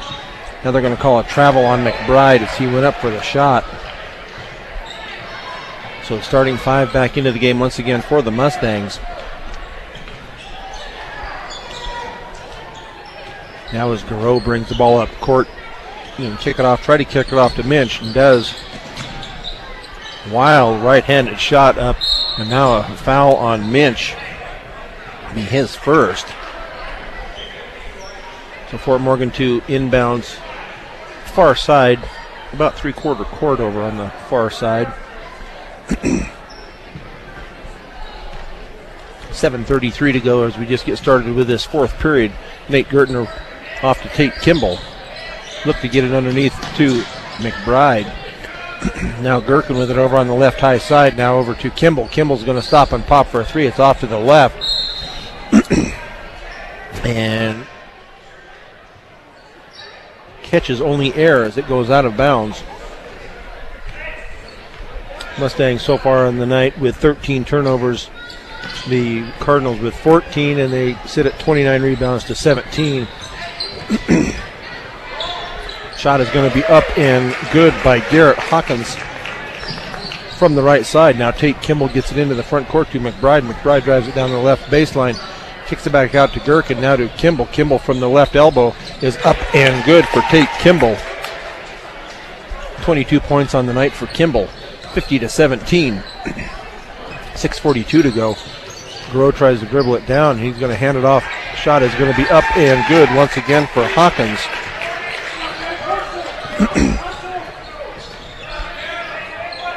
Now they're going to call a travel on McBride as he went up for the shot. So starting 5 back into the game once again for the Mustangs. Now as Garreau brings the ball up court, kick it off, try to kick it off to Minch, and does. Wild right-handed shot up, and now a foul on Minch. Be his first. So Fort Morgan to inbounds far side, about three-quarter court over on the far side. 7:33 to go as we just get started with this fourth period. Nate Gertner off to Tate Kimball. Look to get it underneath to McBride. Now Gherkin with it over on the left high side. Now over to Kimball. Kimball's going to stop and pop for a 3. It's off to the left. And catches only air as it goes out of bounds. Mustangs so far on the night with 13 turnovers. The Cardinals with 14, and they sit at 29 rebounds to 17. Shot is going to be up and good by Garrett Hawkins from the right side. Now Tate Kimball gets it into the front court to McBride. McBride drives it down the left baseline, kicks it back out to Gherkin. Now to Kimball. Kimball from the left elbow is up and good for Tate Kimball. 22 points on the night for Kimball. 50-17. 6:42 to go. Garreau tries to dribble it down. He's going to hand it off. Shot is going to be up and good once again for Hawkins.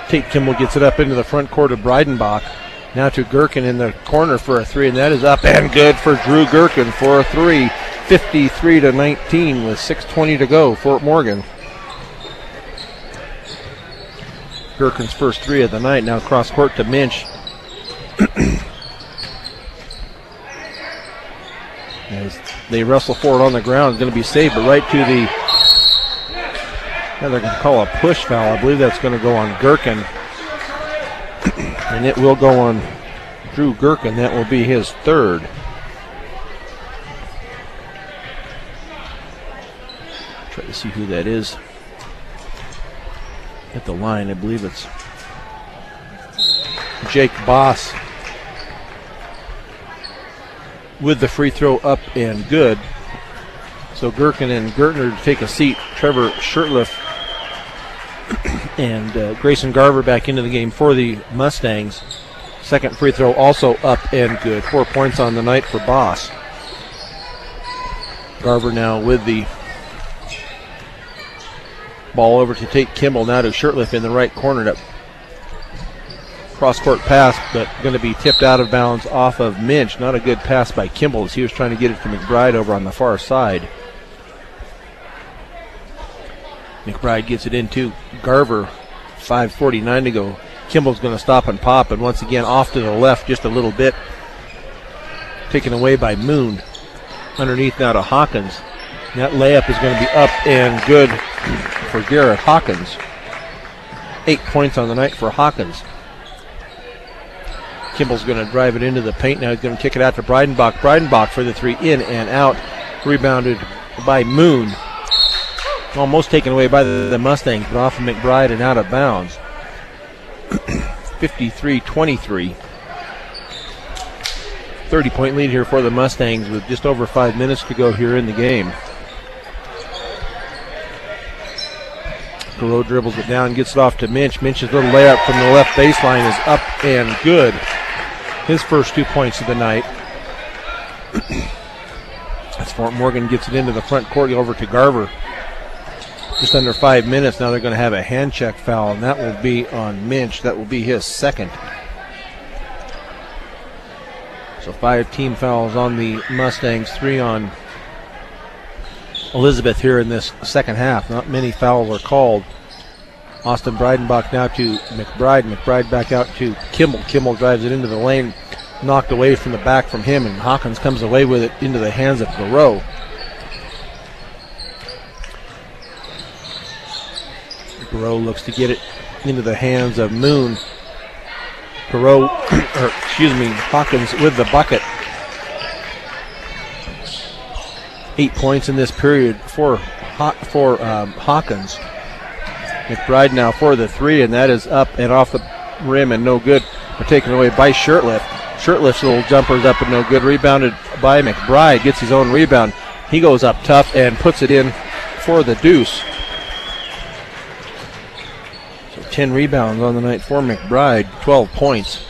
Tate Kimball gets it up into the front court of Breidenbach. Now to Gherkin in the corner for a 3, and that is up and good for Drew Gherkin for a 3. 53-19 with 6:20 to go. Fort Morgan. Gherkin's first 3 of the night. Now cross court to Minch. As they wrestle forward on the ground, it's going to be saved, but right to the. Now they're going to call a push foul. I believe that's going to go on Gherkin. And it will go on Drew Gherkin. That will be his 3rd. Try to see who that is at the line. I believe it's Jake Boss with the free throw up and good. So Gherkin and Gertner take a seat. Trevor Shirtliff and Grayson Garver back into the game for the Mustangs. Second free throw also up and good. 4 points on the night for Boss. Garver now with the ball over to Tate Kimball. Now to Shirtliff in the right corner. To cross-court pass, but going to be tipped out of bounds off of Minch. Not a good pass by Kimball as he was trying to get it to McBride over on the far side. McBride gets it into Garver. 5:49 to go. Kimball's going to stop and pop, and once again off to the left just a little bit. Taken away by Moon. Underneath now to Hawkins. That layup is going to be up and good for Garrett Hawkins. 8 points on the night for Hawkins. Kimball's going to drive it into the paint. Now he's going to kick it out to Breidenbach. Breidenbach for the 3, in and out. Rebounded by Moon. Almost taken away by the Mustangs, but off of McBride and out of bounds. 53-23. 30-point lead here for the Mustangs with just over 5 minutes to go here in the game. Garreau dribbles it down, gets it off to Minch. Minch's little layup from the left baseline is up and good. His first 2 points of the night. As Fort Morgan gets it into the front court, over to Garver. Just under 5 minutes. Now they're going to have a hand check foul, and that will be on Minch. That will be his second. So 5 team fouls on the Mustangs, 3 on Elizabeth here in this second half. Not many fouls were called. Austin Breidenbach now to McBride. McBride back out to Kimball. Kimball drives it into the lane, knocked away from the back from him, and Hawkins comes away with it into the hands of Garreau. Garreau looks to get it into the hands of Moon. Hawkins with the bucket. 8 points in this period for Hawkins. McBride now for the 3, and that is up and off the rim and no good. They're taken away by Shirtliff. Shirtliff's little jumper's up and no good. Rebounded by McBride. Gets his own rebound. He goes up tough and puts it in for the deuce. 10 rebounds on the night for McBride, 12 points.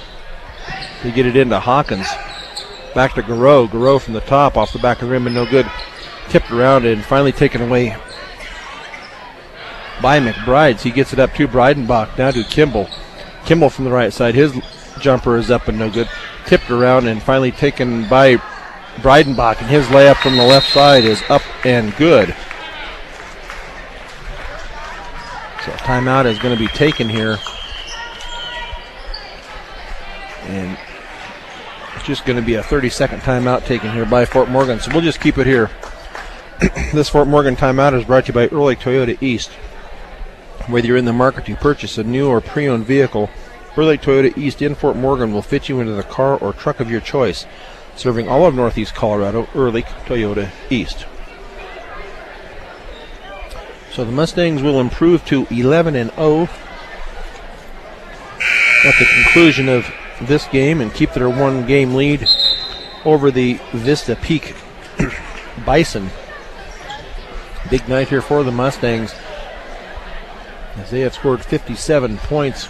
They get it into Hawkins. Back to Garreau. Garreau from the top, off the back of the rim and no good. Tipped around and finally taken away by McBride. So he gets it up to Breidenbach, now to Kimball. Kimball from the right side. His jumper is up and no good. Tipped around and finally taken by Breidenbach, and his layup from the left side is up and good. So timeout is going to be taken here. And it's just going to be a 30-second timeout taken here by Fort Morgan. So we'll just keep it here. This Fort Morgan timeout is brought to you by Early Toyota East. Whether you're in the market to purchase a new or pre-owned vehicle, Early Toyota East in Fort Morgan will fit you into the car or truck of your choice. Serving all of Northeast Colorado, Early Toyota East. So the Mustangs will improve to 11-0 at the conclusion of this game and keep their 1-game lead over the Vista Peak Bison. Big night here for the Mustangs, as they have scored 57 points.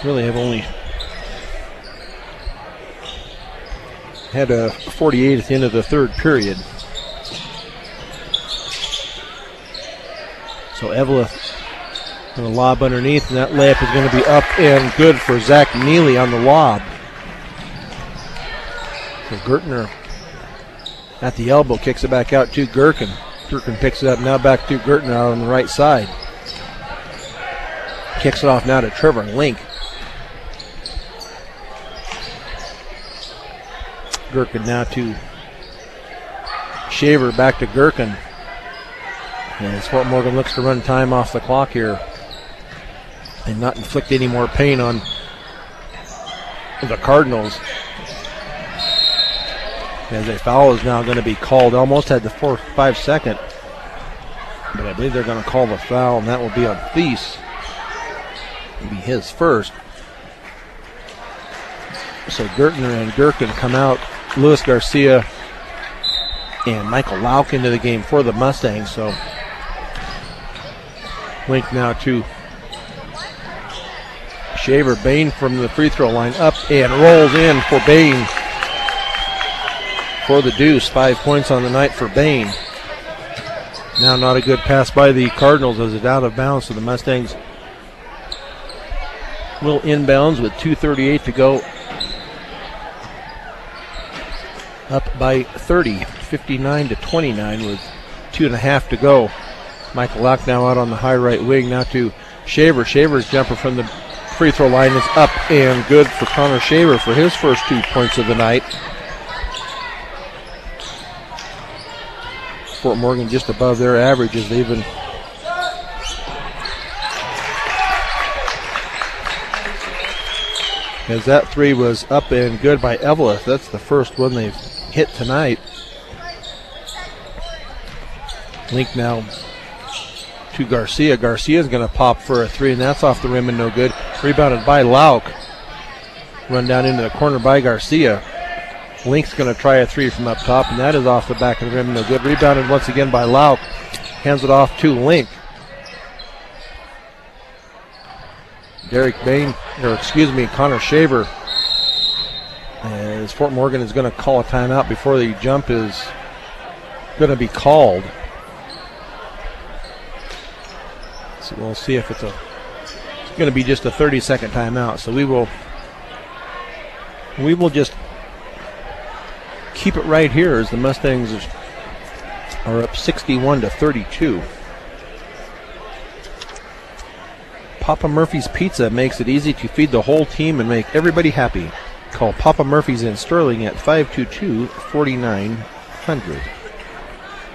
Really have only had a 48 at the end of the third period. So Eveleth going to lob underneath, and that layup is going to be up and good for Zach Neely on the lob. So Gertner at the elbow kicks it back out to Gherkin. Gherkin picks it up, now back to Gertner out on the right side. Kicks it off now to Trevor Link. Gherkin now to Shaver, back to Gherkin. And as Fort Morgan looks to run time off the clock here and not inflict any more pain on the Cardinals. As a foul is now going to be called. Almost had the 5 second. But I believe they're going to call the foul, and that will be on Thies. It'll be his first. So Gertner and Gherkin come out. Luis Garcia and Michael Lauk into the game for the Mustangs. So Link now to Shaver. Bain from the free throw line, up and rolls in for Bain for the deuce. 5 points on the night for Bain. Now not a good pass by the Cardinals as it's out of bounds, so the Mustangs will inbounds with 2:38 to go. Up by 30, 59-29 with 2.5 to go. Michael Lauk now out on the high right wing, now to Shaver. Shaver's jumper from the free throw line is up and good for Connor Shaver for his first 2 points of the night. Fort Morgan just above their averages. They've been as that 3 was up and good by Eveleth. That's the first one they've hit tonight. Link now to Garcia. Garcia's going to pop for a 3, and that's off the rim and no good. Rebounded by Lauk. Run down into the corner by Garcia. Link's going to try a 3 from up top, and that is off the back of the rim and no good. Rebounded once again by Lauk. hands it off to Link. Connor Shaver. As Fort Morgan is going to call a timeout before the jump is going to be called. So we'll see if it's going to be just a 30-second timeout. So we will just keep it right here as the Mustangs are up 61-32. Papa Murphy's Pizza makes it easy to feed the whole team and make everybody happy. Call Papa Murphy's in Sterling at 522-4900.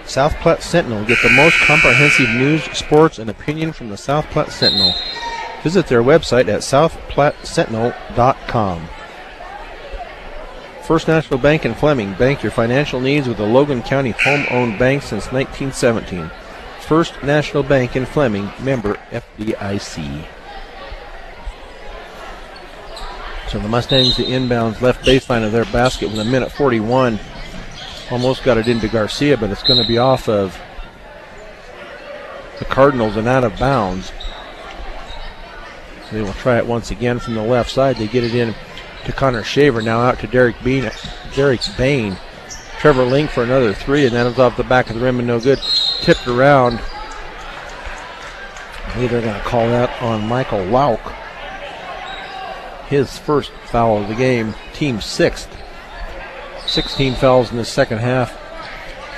South Platte Sentinel. Get the most comprehensive news, sports, and opinion from the South Platte Sentinel. Visit their website at southplattesentinel.com. First National Bank in Fleming. Bank your financial needs with a Logan County home-owned bank since 1917. First National Bank in Fleming, member FDIC. So the Mustangs, the inbounds left baseline of their basket with 1:41. Almost got it into Garcia, but it's going to be off of the Cardinals and out of bounds. So they will try it once again from the left side. They get it in to Connor Shaver, now out to Derek Bain. Trevor Link for another three, and that is off the back of the rim and no good. Tipped around. I believe they're going to call that on Michael Lauk. His first foul of the game, team sixth. 16 fouls in the second half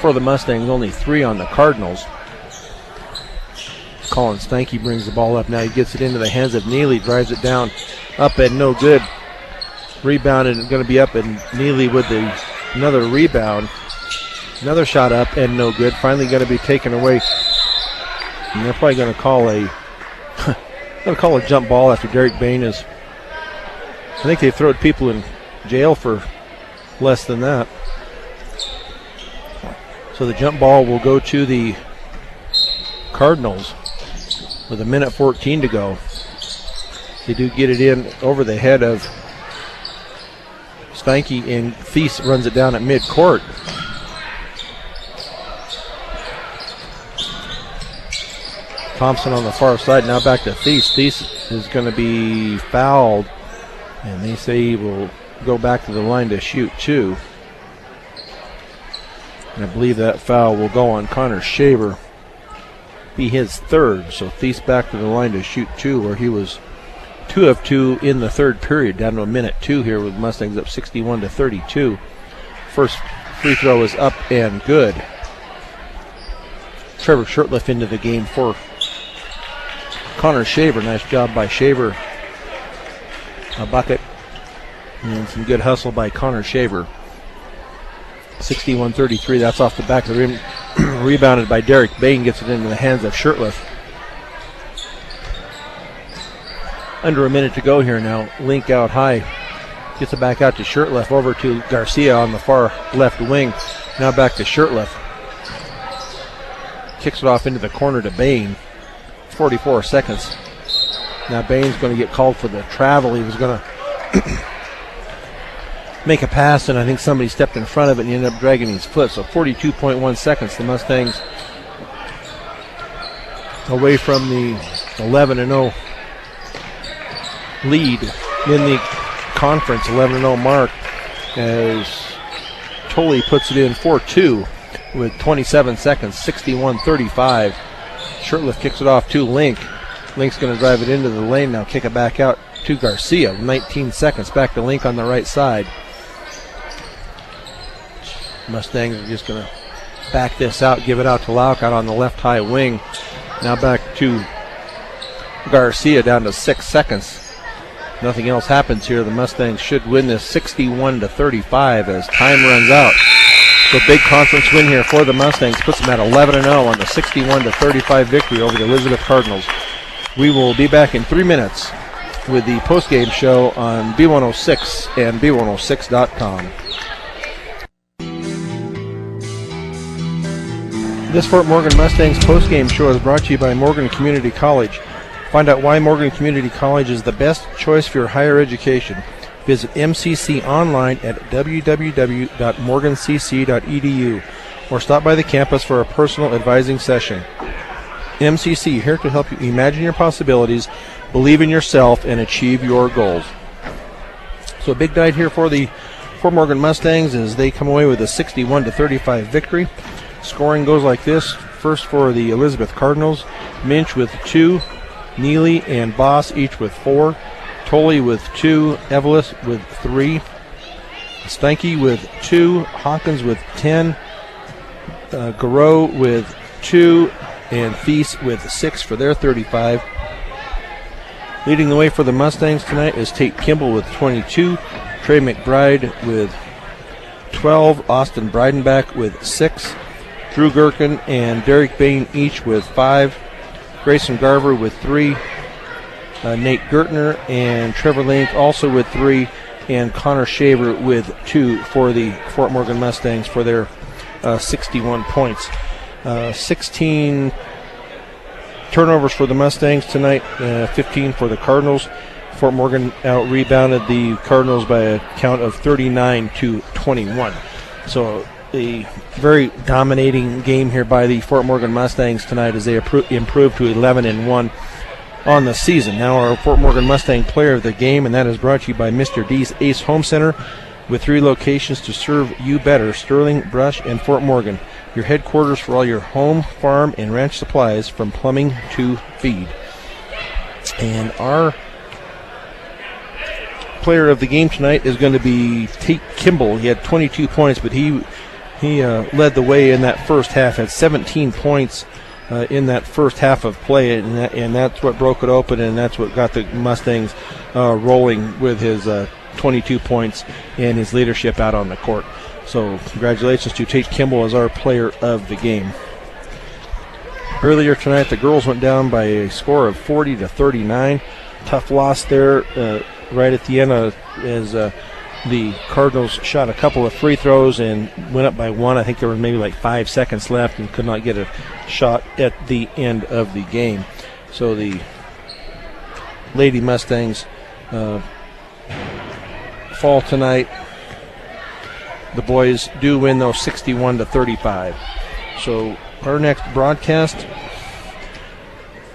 for the Mustangs, only 3 on the Cardinals. Colin Stanky brings the ball up. Now he gets it into the hands of Neely, drives it down, up and no good. Rebounded and going to be up, and Neely with another rebound. Another shot up and no good. Finally going to be taken away. And they're probably going to call a jump ball after Derek Bain is. I think they thrown people in jail for less than that. So the jump ball will go to the Cardinals with 1:14 to go. They do get it in over the head of Stanky, and Thies runs it down at midcourt. Thompson on the far side, now back to Thies. Thies is going to be fouled, and they say he will go back to the line to shoot 2. And I believe that foul will go on Connor Shaver, be his third. So Thies back to the line to shoot 2, where he was 2 of 2 in the third period, down to 1:02 here with Mustangs up 61-32. First free throw is up and good. Trevor Shurtleff into the game for Connor Shaver. Nice job by Shaver. A bucket and some good hustle by Connor Shaver. 61-33, that's off the back of the rim. Rebounded by Derek Bain, gets it into the hands of Shurtleff. Under a minute to go here now. Link out high. Gets it back out to Shurtleff, over to Garcia on the far left wing. Now back to Shurtleff. Kicks it off into the corner to Bain. 44 seconds. Now Bain's going to get called for the travel. He was going to make a pass, and I think somebody stepped in front of it and he ended up dragging his foot. So 42.1 seconds. The Mustangs away from the 11-0 lead in the conference, 11-0 mark, as Tolley puts it in 4-2 with 27 seconds, 61-35. Shurtleff kicks it off to Link. Link's going to drive it into the lane now, kick it back out to Garcia. 19 seconds, back to Link on the right side. Mustangs are just going to back this out, give it out to Lauk out on the left high wing. Now back to Garcia, down to 6 seconds. Nothing else happens here. The Mustangs should win this 61-35 as time runs out. So big conference win here for the Mustangs. Puts them at 11-0 on the 61-35 victory over the Elizabeth Cardinals. We will be back in 3 minutes with the postgame show on B106 and B106.com. This Fort Morgan Mustangs postgame show is brought to you by Morgan Community College. Find out why Morgan Community College is the best choice for your higher education. Visit MCC online at www.morgancc.edu or stop by the campus for a personal advising session. MCC, here to help you imagine your possibilities, believe in yourself, and achieve your goals. So a big night here for the Fort Morgan Mustangs as they come away with a 61-35 victory. Scoring goes like this. First for the Elizabeth Cardinals, Minch with 2, Neely and Boss each with 4, Tolley with 2, Evelis with 3, Stanky with 2, Hawkins with 10, Garreau with 2, and Thies with 6 for their 35. Leading the way for the Mustangs tonight is Tate Kimball with 22, Trey McBride with 12, Austin Breidenbach with 6, Drew Gherkin and Derek Bain each with 5, Grayson Garver with 3, Nate Gertner and Trevor Link also with 3, and Connor Shaver with 2 for the Fort Morgan Mustangs for their 61 points. 16 turnovers for the Mustangs tonight, 15 for the Cardinals. Fort Morgan out-rebounded the Cardinals by a count of 39-21. So a very dominating game here by the Fort Morgan Mustangs tonight as they improved to 11-1 on the season. Now our Fort Morgan Mustang player of the game, and that is brought to you by Mr. D's Ace Home Center with 3 locations to serve you better: Sterling, Brush, and Fort Morgan. Your headquarters for all your home, farm, and ranch supplies from plumbing to feed. And our player of the game tonight is going to be Tate Kimball. He had 22 points, but he led the way in that first half, had 17 points in that first half of play, and that's what broke it open, and that's what got the Mustangs rolling with his 22 points and his leadership out on the court. So congratulations to Tate Kimball as our player of the game. Earlier tonight, the girls went down by a score of 40-39. Tough loss there right at the end as the Cardinals shot a couple of free throws and went up by 1. I think there were maybe like 5 seconds left and could not get a shot at the end of the game. So the Lady Mustangs fall tonight. The boys do win, though, 61-35. So our next broadcast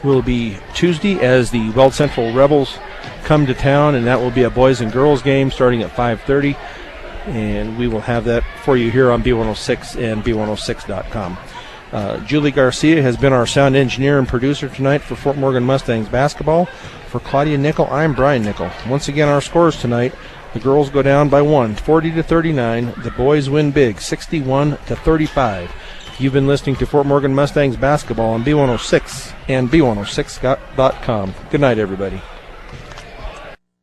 will be Tuesday as the Weld Central Rebels come to town, and that will be a boys and girls game starting at 5:30, and we will have that for you here on B106 and B106.com. Julie Garcia has been our sound engineer and producer tonight for Fort Morgan Mustangs basketball. For Claudia Nickel, I'm Brian Nickel. Once again, our scores tonight: the girls go down by 1, 40-39. The boys win big, 61-35. You've been listening to Fort Morgan Mustangs basketball on B106 and B106.com. Good night, everybody.